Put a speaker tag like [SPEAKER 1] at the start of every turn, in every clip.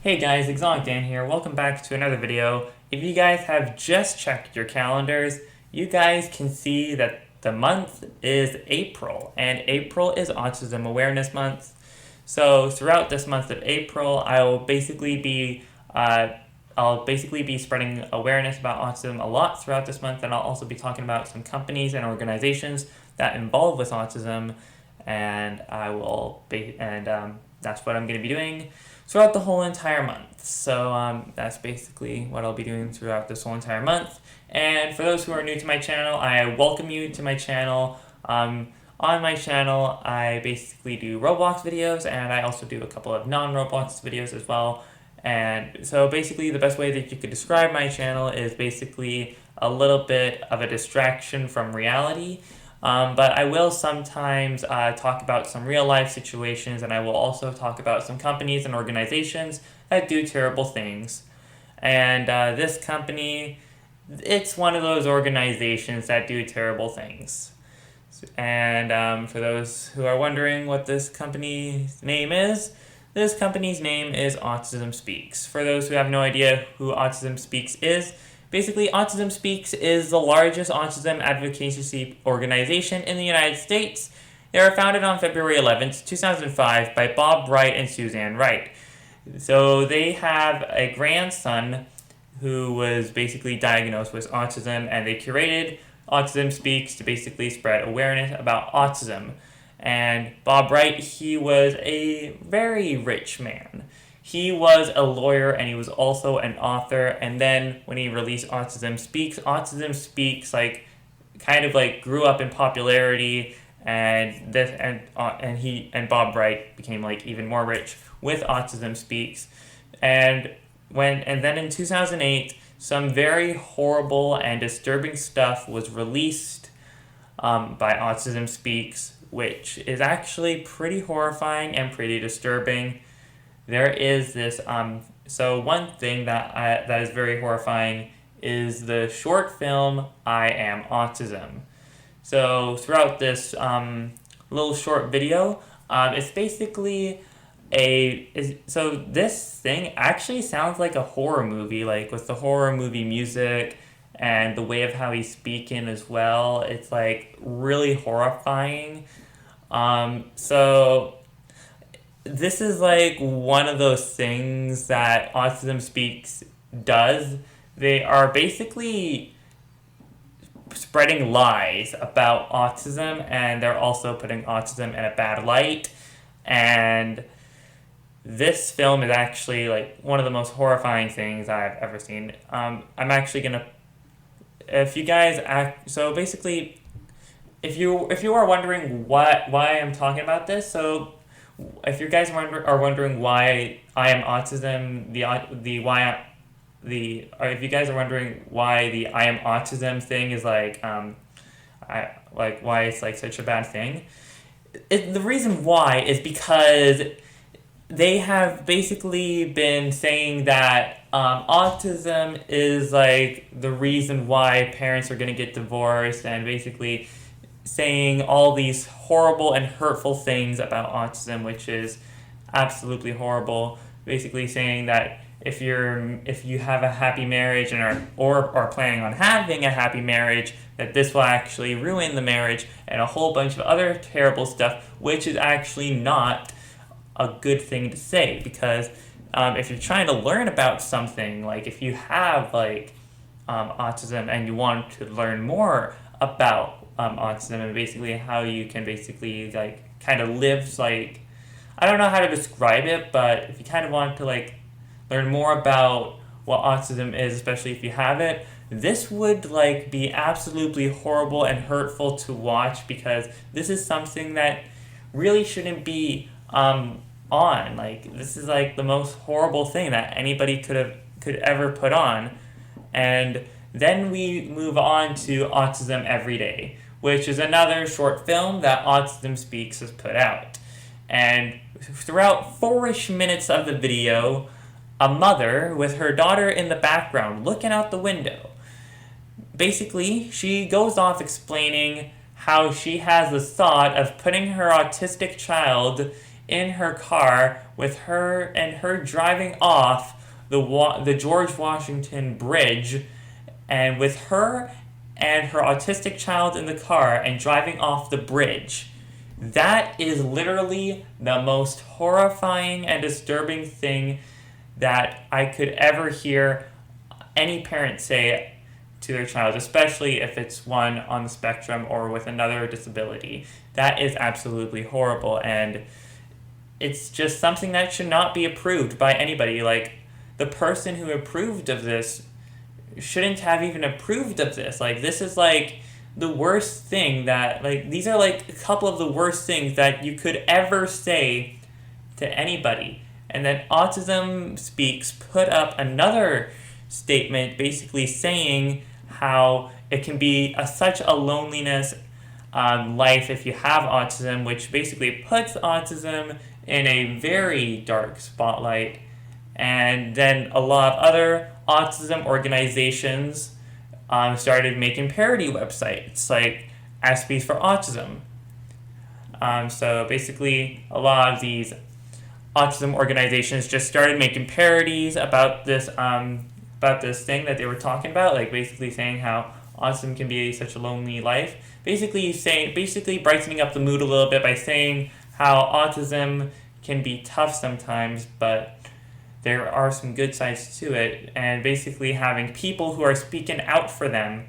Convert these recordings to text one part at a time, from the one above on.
[SPEAKER 1] Hey guys, Exotic Dan here. Welcome back to another video. If you guys have just checked your calendars, you guys can see that the month is April, and April is Autism Awareness Month. So throughout this month of April, I'll basically be spreading awareness about autism a lot throughout this month, and I'll also be talking about some companies and organizations that involve with autism, and that's what I'm going to be doing throughout the whole entire month. So that's basically what I'll be doing throughout this whole entire month. And for those who are new to my channel, I welcome you to my channel. On my channel, I basically do Roblox videos, and I also do a couple of non-Roblox videos as well. And so basically the best way that you could describe my channel is basically a little bit of a distraction from reality. But I will sometimes talk about some real life situations, and I will also talk about some companies and organizations that do terrible things. And this company, it's one of those organizations that do terrible things. And for those who are wondering what this company's name is, this company's name is Autism Speaks. For those who have no idea who Autism Speaks is, basically Autism Speaks is the largest autism advocacy organization in the United States. They were founded on February 11th, 2005 by Bob Wright and Suzanne Wright. So they have a grandson who was basically diagnosed with autism, and they curated Autism Speaks to basically spread awareness about autism. And Bob Wright, he was a very rich man. He was a lawyer, and he was also an author. And then when he released Autism Speaks kind of grew up in popularity, and Bob Wright became even more rich with Autism Speaks. And then in 2008, some very horrible and disturbing stuff was released by Autism Speaks, which is actually pretty horrifying and pretty disturbing. There is this, so one thing that is very horrifying is the short film, I Am Autism. So throughout this little short video, it's basically so this thing actually sounds like a horror movie, with the horror movie music and the way of how he's speaking as well. It's really horrifying. So this is one of those things that Autism Speaks does. They are basically spreading lies about autism, and they're also putting autism in a bad light. And this film is actually one of the most horrifying things I've ever seen. I'm actually gonna, if you guys so basically, if you are wondering why I'm talking about this, so if you guys are wondering why I Am Autism, or if you guys are wondering why the I Am Autism thing is why it's such a bad thing, the reason why is because they have basically been saying that autism is the reason why parents are going to get divorced, and basically saying all these horrible and hurtful things about autism, which is absolutely horrible. Basically saying that if you have a happy marriage and are planning on having a happy marriage, that this will actually ruin the marriage, and a whole bunch of other terrible stuff, which is actually not a good thing to say, because if you're trying to learn about something, if you have autism and you want to learn more about autism and basically how you can basically kind of live I don't know how to describe it, but if you kind of want to learn more about what autism is, especially if you have it, this would be absolutely horrible and hurtful to watch, because this is something that really shouldn't be on. This is the most horrible thing that anybody could ever put on. And then we move on to Autism Every Day, which is another short film that Autism Speaks has put out. And throughout 4-ish minutes of the video, a mother with her daughter in the background looking out the window, basically she goes off explaining how she has the thought of putting her autistic child in her car with her driving off the George Washington Bridge, and with her and her autistic child in the car and driving off the bridge. That is literally the most horrifying and disturbing thing that I could ever hear any parent say to their child, especially if it's one on the spectrum or with another disability. That is absolutely horrible, and it's just something that should not be approved by anybody. Like, the person who approved of this shouldn't have even approved of this. Like, this is like the worst thing that, like, these are like a couple of the worst things that you could ever say to anybody. And then Autism Speaks put up another statement basically saying how it can be such a loneliness life if you have autism, which basically puts autism in a very dark spotlight. And then a lot of other autism organizations started making parody websites like SPs for Autism. So basically, a lot of these autism organizations just started making parodies about this thing that they were talking about, like basically saying how autism can be such a lonely life. Basically brightening up the mood a little bit by saying how autism can be tough sometimes, but there are some good sides to it, and basically having people who are speaking out for them.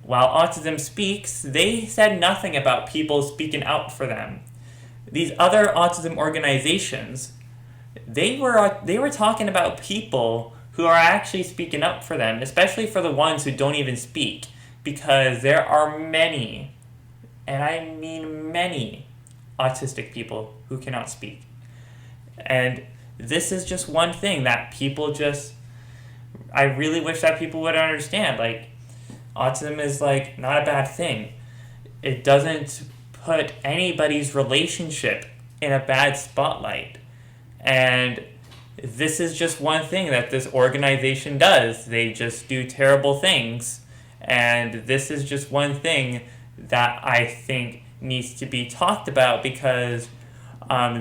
[SPEAKER 1] While Autism Speaks, they said nothing about people speaking out for them. These other autism organizations, they were talking about people who are actually speaking up for them, especially for the ones who don't even speak, because there are many, and I mean many, autistic people who cannot speak. And this is just one thing that I really wish that people would understand. Like, autism is like not a bad thing. It doesn't put anybody's relationship in a bad spotlight. And this is just one thing that this organization does. They just do terrible things. And this is just one thing that I think needs to be talked about, because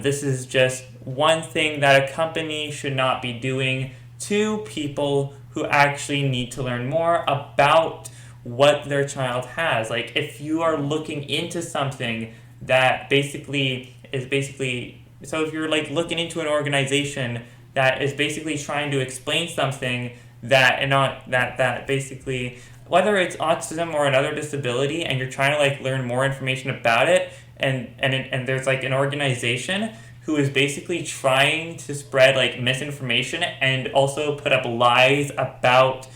[SPEAKER 1] this is just one thing that a company should not be doing to people who actually need to learn more about what their child has. Like, if you are looking into something that so if you're like looking into an organization that is basically trying to explain something that basically, whether it's autism or another disability, and you're trying to like learn more information about it, and there's like an organization who is basically trying to spread like misinformation and also put up lies about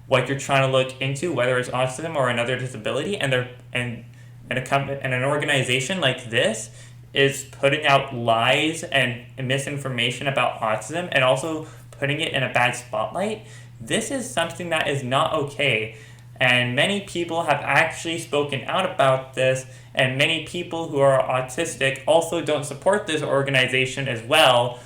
[SPEAKER 1] what you're trying to look into, whether it's autism or another disability, and an organization like this is putting out lies and misinformation about autism and also putting it in a bad spotlight. This is something that is not okay. And many people have actually spoken out about this, and many people who are autistic also don't support this organization as well,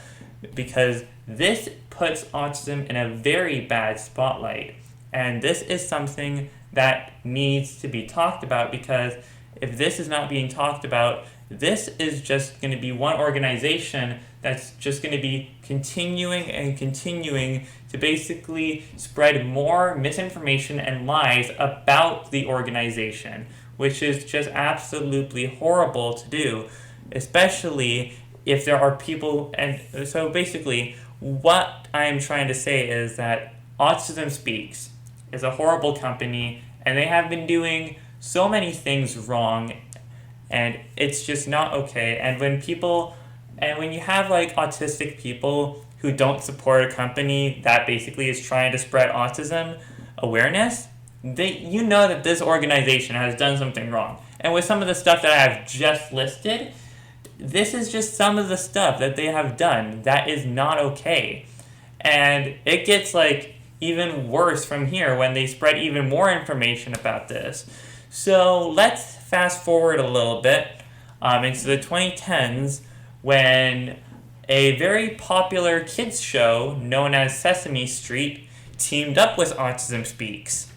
[SPEAKER 1] because this puts autism in a very bad spotlight. And this is something that needs to be talked about, because if this is not being talked about, this is just going to be one organization that's just going to be continuing to basically spread more misinformation and lies about the organization, which is just absolutely horrible to do, especially if there are people. And so basically, what I'm trying to say is that Autism Speaks is a horrible company, and they have been doing so many things wrong, and it's just not okay. And when you have like autistic people who don't support a company that basically is trying to spread autism awareness, you know that this organization has done something wrong. And with some of the stuff that I have just listed, this is just some of the stuff that they have done that is not okay. And it gets like even worse from here when they spread even more information about this. So let's fast forward a little bit into the 2010s, when a very popular kids show known as Sesame Street teamed up with Autism Speaks.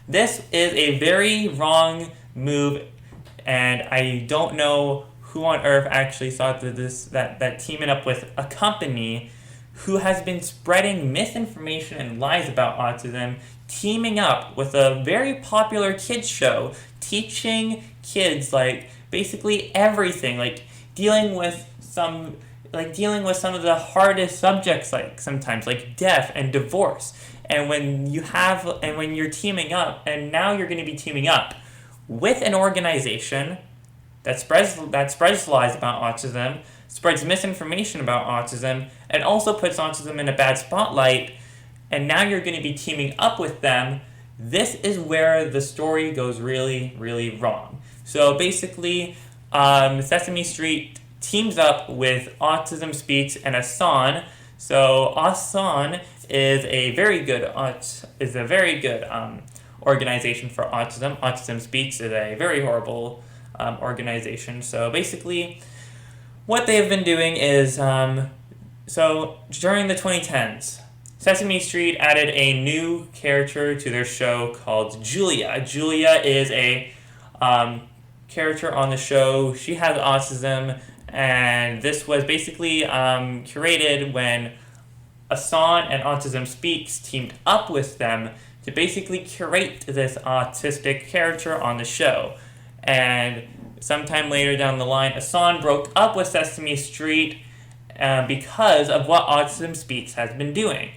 [SPEAKER 1] This is a very wrong move, and I don't know who on earth actually thought that teaming up with a company who has been spreading misinformation and lies about autism, teaming up with a very popular kids show, teaching kids like basically everything, like dealing with some of the hardest subjects, like sometimes like death and divorce. And when you're teaming up, and now you're going to be teaming up with an organization that spreads lies about autism, spreads misinformation about autism, and also puts autism in a bad spotlight, and now you're going to be teaming up with them, this is where the story goes really, really wrong. So basically, Sesame Street teams up with Autism Speaks and Asan. So Asan is a very good organization for autism. Autism Speaks is a very horrible organization. So basically, what they've been doing is, so during the 2010s, Sesame Street added a new character to their show called Julia. Julia is a character on the show. She has autism, and this was basically curated when Asan and Autism Speaks teamed up with them to basically curate this autistic character on the show. And sometime later down the line, Asan broke up with Sesame Street because of what Autism Speaks has been doing.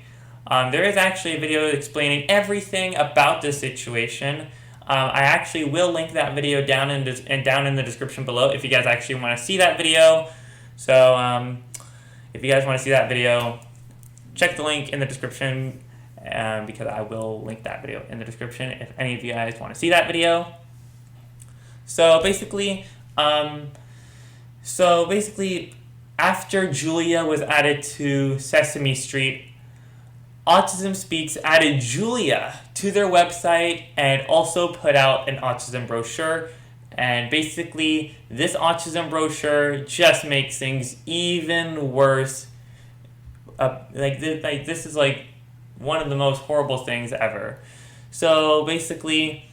[SPEAKER 1] There is actually a video explaining everything about this situation. I actually will link that video down in the description below if you guys actually want to see that video. So if you guys want to see that video, check the link in the description because I will link that video in the description if any of you guys want to see that video. So basically, after Julia was added to Sesame Street, Autism Speaks added Julia to their website and also put out an autism brochure. And basically, this autism brochure just makes things even worse. This is like one of the most horrible things ever. So basically,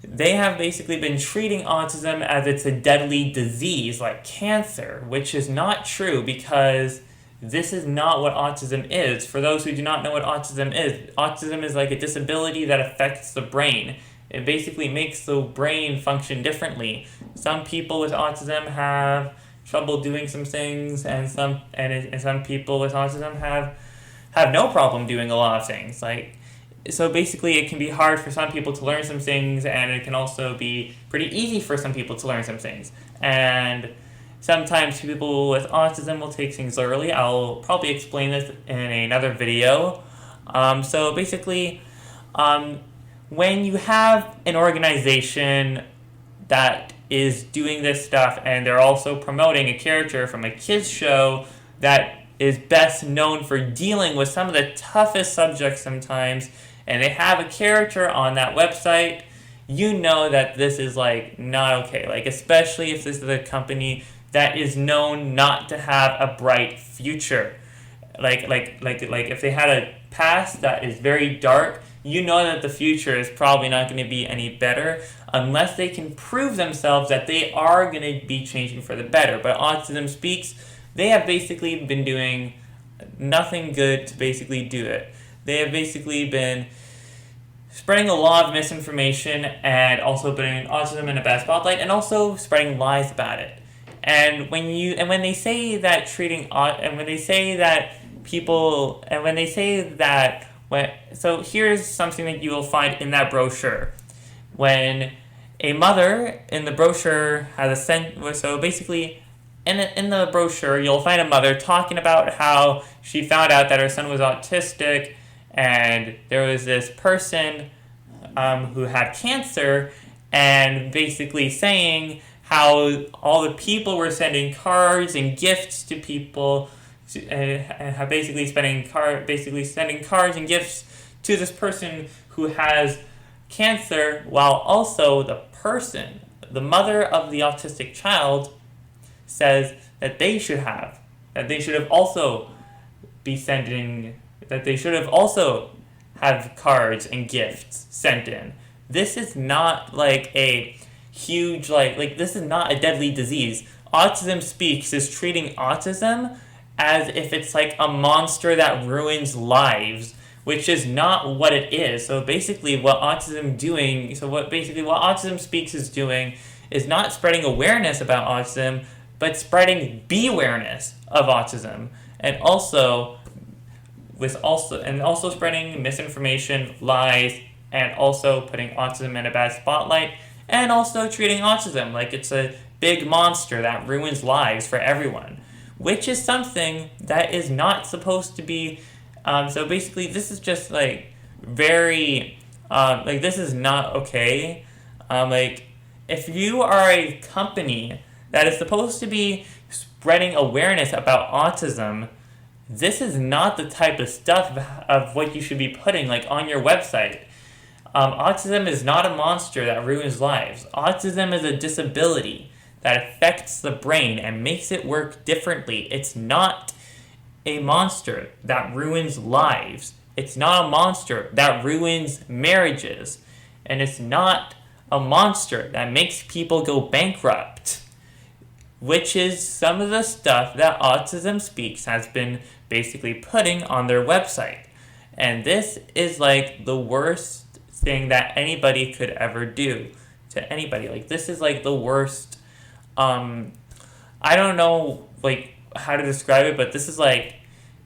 [SPEAKER 1] they have basically been treating autism as it's a deadly disease like cancer, which is not true because this is not what autism is. For those who do not know what autism is like a disability that affects the brain. It basically makes the brain function differently. Some people with autism have trouble doing some things, and some people with autism have no problem doing a lot of things. So basically, it can be hard for some people to learn some things, and it can also be pretty easy for some people to learn some things. And sometimes people with autism will take things literally. I'll probably explain this in another video. So basically, when you have an organization that is doing this stuff and they're also promoting a character from a kids show that is best known for dealing with some of the toughest subjects sometimes, and they have a character on that website, you know that this is like not okay. Like, especially if this is a company that is known not to have a bright future. Like if they had a past that is very dark, you know that the future is probably not going to be any better unless they can prove themselves that they are going to be changing for the better. But Autism Speaks, they have basically been doing nothing good to basically do it. They have basically been spreading a lot of misinformation and also putting autism in a bad spotlight and also spreading lies about it. And when they say that so here's something that you will find in that brochure. When a mother in the brochure has so basically in the brochure you'll find a mother talking about how she found out that her son was autistic, and there was this person who had cancer, and basically saying how all the people were sending cards and gifts to people, and basically sending cards and gifts to this person who has cancer, while also the mother of the autistic child, says that they should have also have cards and gifts sent in. This is not like a huge this is not a deadly disease. Autism Speaks is treating autism as if it's like a monster that ruins lives, which is not what it is. So basically what Autism Speaks is doing is not spreading awareness about autism, but spreading be-awareness of autism, and also spreading misinformation, lies, and also putting autism in a bad spotlight, and also treating autism like it's a big monster that ruins lives for everyone, which is something that is not supposed to be. So basically, this is just like very, this is not okay. If you are a company that is supposed to be spreading awareness about autism, this is not the type of stuff of what you should be putting like on your website. Autism is not a monster that ruins lives. Autism is a disability that affects the brain and makes it work differently. It's not a monster that ruins lives. It's not a monster that ruins marriages. And it's not a monster that makes people go bankrupt, which is some of the stuff that Autism Speaks has been basically putting on their website. And this is like the worst thing that anybody could ever do to anybody. Like, this is like the worst. I don't know like how to describe it, but this is like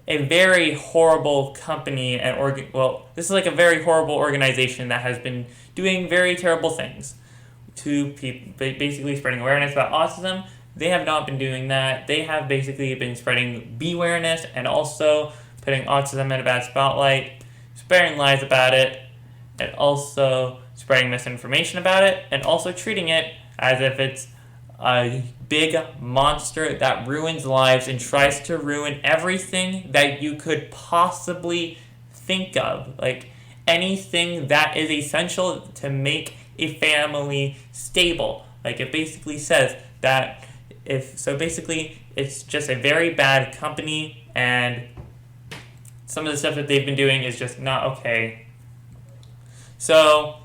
[SPEAKER 1] a very horrible company and this is like a very horrible organization that has been doing very terrible things to people, basically spreading awareness about autism. They have not been doing that. They have basically been spreading be-awareness and also putting autism in a bad spotlight, spreading lies about it, and also spreading misinformation about it, and also treating it as if it's a big monster that ruins lives and tries to ruin everything that you could possibly think of. Like, anything that is essential to make a family stable. Like, it basically says that basically it's just a very bad company, and some of the stuff that they've been doing is just not okay. So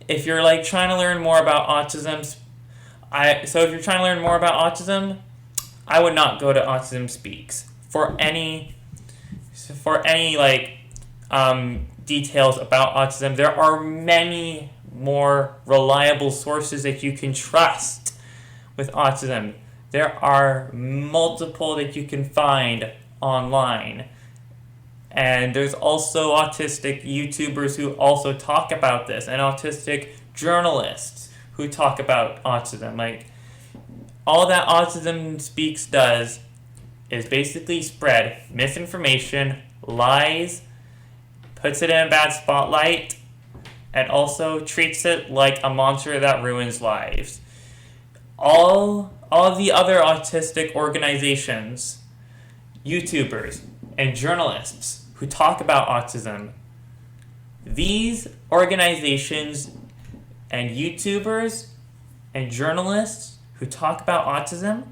[SPEAKER 1] if you're like trying to learn more about autism, I would not go to Autism Speaks for any details about autism. There are many more reliable sources that you can trust with autism. There are multiple that you can find online. And there's also autistic YouTubers who also talk about this, and autistic journalists who talk about autism. Like, all that Autism Speaks does is basically spread misinformation, lies, puts it in a bad spotlight, and also treats it like a monster that ruins lives. All the other autistic organizations, YouTubers, and journalists who talk about autism, these organizations and YouTubers and journalists who talk about autism,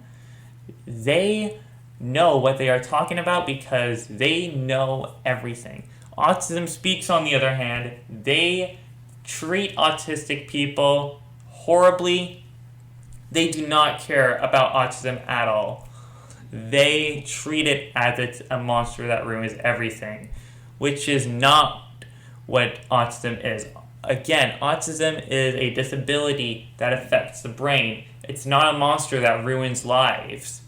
[SPEAKER 1] they know what they are talking about because they know everything. Autism Speaks, on the other hand, they treat autistic people horribly. They do not care about autism at all. They treat it as it's a monster that ruins everything, which is not what autism is. Again, autism is a disability that affects the brain. It's not a monster that ruins lives.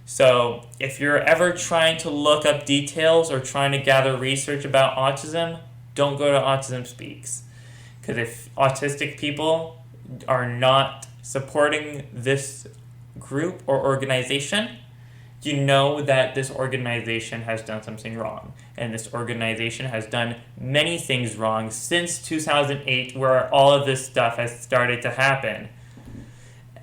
[SPEAKER 1] So if you're ever trying to look up details or trying to gather research about autism, don't go to Autism Speaks. Because if autistic people are not supporting this group or organization, you know that this organization has done something wrong. And this organization has done many things wrong since 2008, where all of this stuff has started to happen,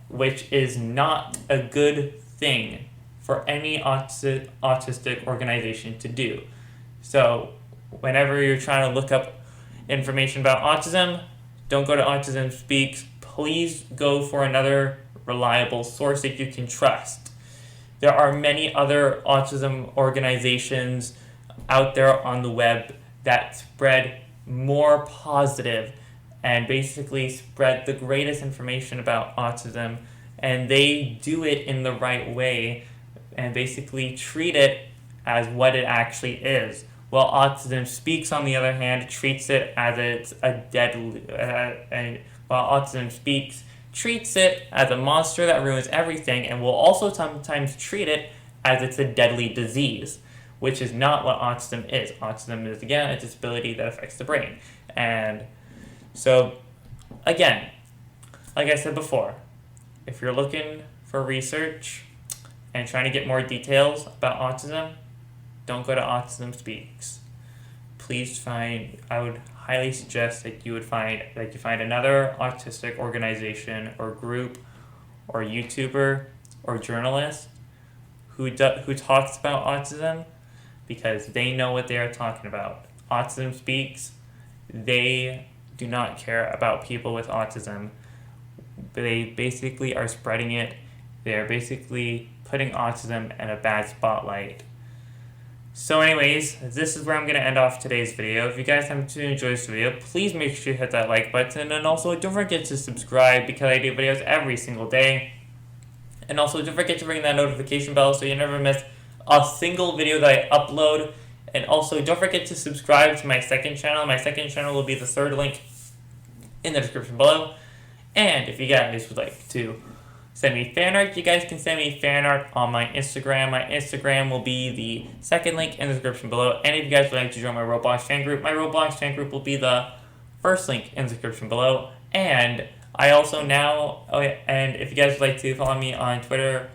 [SPEAKER 1] which is not a good thing for any autistic organization to do. So whenever you're trying to look up information about autism, don't go to Autism Speaks. Please go for another reliable source that you can trust. There are many other autism organizations out there on the web that spread more positive and basically spread the greatest information about autism and they do it in the right way and basically treat it as what it actually is. While Autism Speaks, on the other hand, treats it as it's a deadly. While Autism Speaks treats it as a monster that ruins everything, and will also sometimes treat it as it's a deadly disease, which is not what autism is. Autism is, again, a disability that affects the brain. And so, again, like I said before, if you're looking for research and trying to get more details about autism, don't go to Autism Speaks. Please I would highly suggest that you find another autistic organization or group or YouTuber or journalist who talks about autism, because they know what they are talking about. Autism Speaks, they do not care about people with autism. They basically are spreading it. They are basically putting autism in a bad spotlight. So anyways, this is where I'm going to end off today's video. If you guys happen to enjoy this video, please make sure you hit that like button, and also don't forget to subscribe, because I do videos every single day. And also don't forget to ring that notification bell so you never miss a single video that I upload. And also don't forget to subscribe to my second channel. My second channel will be the third link in the description below. And if you guys would like to send me fan art, you guys can send me fan art on my Instagram. My Instagram will be the second link in the description below. And if you guys would like to join my Roblox fan group, my Roblox fan group will be the first link in the description below. And I also now, and if you guys would like to follow me on Twitter,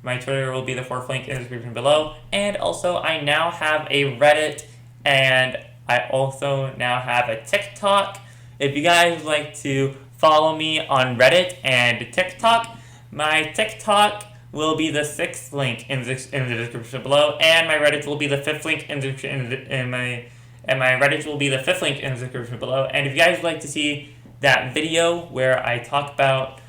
[SPEAKER 1] my Twitter will be the fourth link in the description below. And also, I now have a Reddit, and I also now have a TikTok. If you guys would like to follow me on Reddit and TikTok, my TikTok will be the sixth link in the description below, and my Reddit will be the fifth link in my Reddit will be the fifth link in the description below. And if you guys would like to see that video where I talk about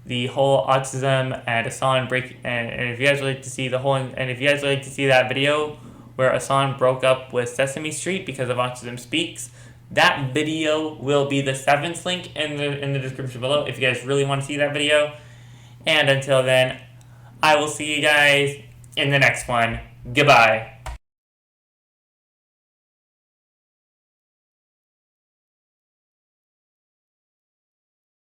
[SPEAKER 1] the whole autism and Asan break, and if you guys would like to see if you guys would like to see that video where Asan broke up with Sesame Street because of Autism Speaks, that video will be the seventh link in the description below if you guys really want to see that video. And until then, I will see you guys in the next one. Goodbye.